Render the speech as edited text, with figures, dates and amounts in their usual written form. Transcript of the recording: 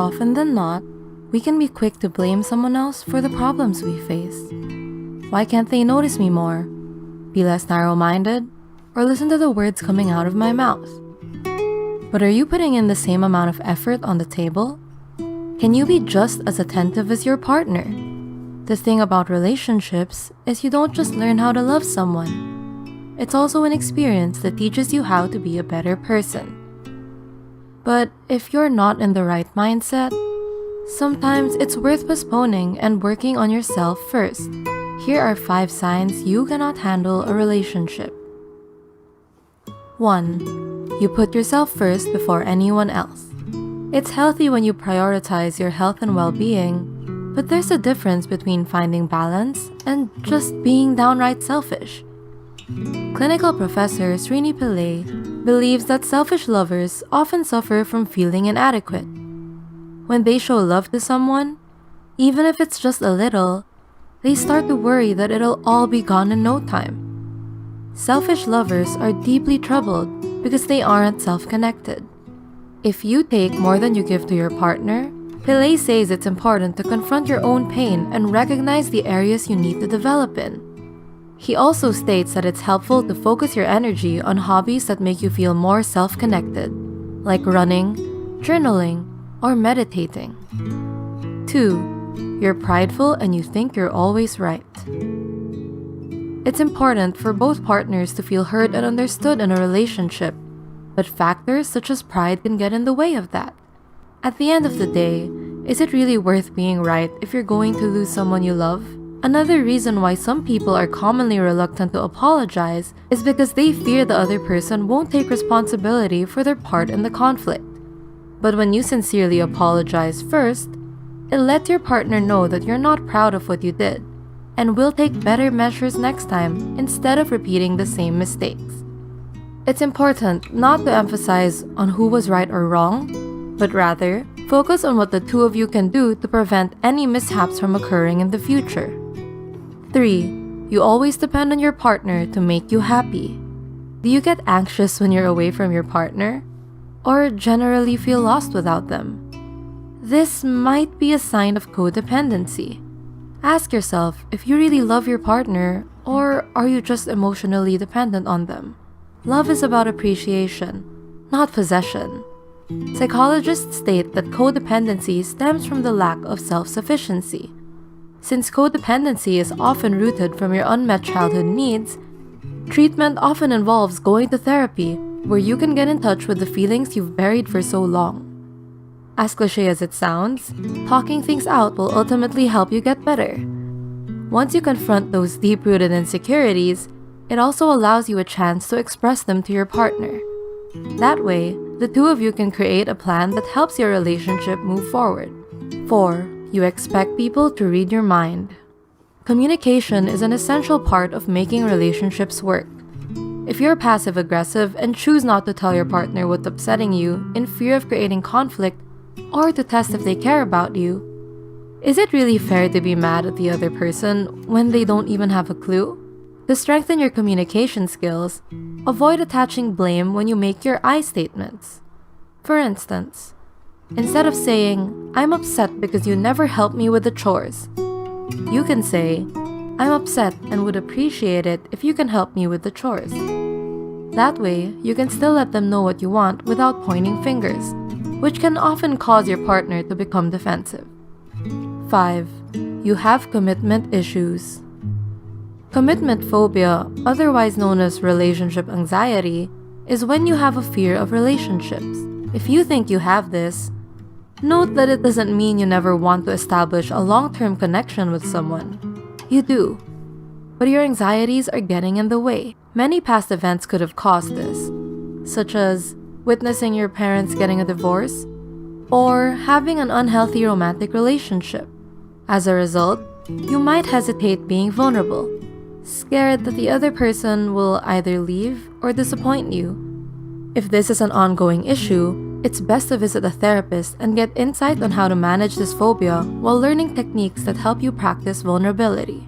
Often than not, we can be quick to blame someone else for the problems we face. Why can't they notice me more? Be less narrow-minded? Or listen to the words coming out of my mouth? But are you putting in the same amount of effort on the table? Can you be just as attentive as your partner? The thing about relationships is you don't just learn how to love someone. It's also an experience that teaches you how to be a better person. But if you're not in the right mindset, sometimes it's worth postponing and working on yourself first. Here are 5 signs you cannot handle a relationship. 1. You put yourself first before anyone else. It's healthy when you prioritize your health and well-being, but there's a difference between finding balance and just being downright selfish. Clinical professor Srini Pillai believes that selfish lovers often suffer from feeling inadequate. When they show love to someone, even if it's just a little, they start to worry that it'll all be gone in no time. Selfish lovers are deeply troubled because they aren't self-connected. If you take more than you give to your partner, Pillai says it's important to confront your own pain and recognize the areas you need to develop in. He also states that it's helpful to focus your energy on hobbies that make you feel more self-connected, like running, journaling, or meditating. 2. You're prideful and you think you're always right. It's important for both partners to feel heard and understood in a relationship, but factors such as pride can get in the way of that. At the end of the day, is it really worth being right if you're going to lose someone you love? Another reason why some people are commonly reluctant to apologize is because they fear the other person won't take responsibility for their part in the conflict. But when you sincerely apologize first, it lets your partner know that you're not proud of what you did and will take better measures next time instead of repeating the same mistakes. It's important not to emphasize on who was right or wrong, but rather focus on what the two of you can do to prevent any mishaps from occurring in the future. 3. You always depend on your partner to make you happy. Do you get anxious when you're away from your partner? Or generally feel lost without them? This might be a sign of codependency. Ask yourself if you really love your partner, or are you just emotionally dependent on them? Love is about appreciation, not possession. Psychologists state that codependency stems from the lack of self-sufficiency. Since codependency is often rooted from your unmet childhood needs, treatment often involves going to therapy, where you can get in touch with the feelings you've buried for so long. As cliché as it sounds, talking things out will ultimately help you get better. Once you confront those deep-rooted insecurities, it also allows you a chance to express them to your partner. That way, the two of you can create a plan that helps your relationship move forward. 4. You expect people to read your mind. Communication is an essential part of making relationships work. If you're passive-aggressive and choose not to tell your partner what's upsetting you in fear of creating conflict or to test if they care about you, is it really fair to be mad at the other person when they don't even have a clue? To strengthen your communication skills, avoid attaching blame when you make your I statements. For instance, instead of saying, "I'm upset because you never helped me with the chores," you can say, "I'm upset and would appreciate it if you can help me with the chores." That way, you can still let them know what you want without pointing fingers, which can often cause your partner to become defensive. 5. You have commitment issues. Commitment phobia, otherwise known as relationship anxiety, is when you have a fear of relationships. If you think you have this, note that it doesn't mean you never want to establish a long-term connection with someone. You do. But your anxieties are getting in the way. Many past events could have caused this, such as witnessing your parents getting a divorce or having an unhealthy romantic relationship. As a result, you might hesitate being vulnerable, scared that the other person will either leave or disappoint you. If this is an ongoing issue, it's best to visit a therapist and get insight on how to manage this phobia while learning techniques that help you practice vulnerability.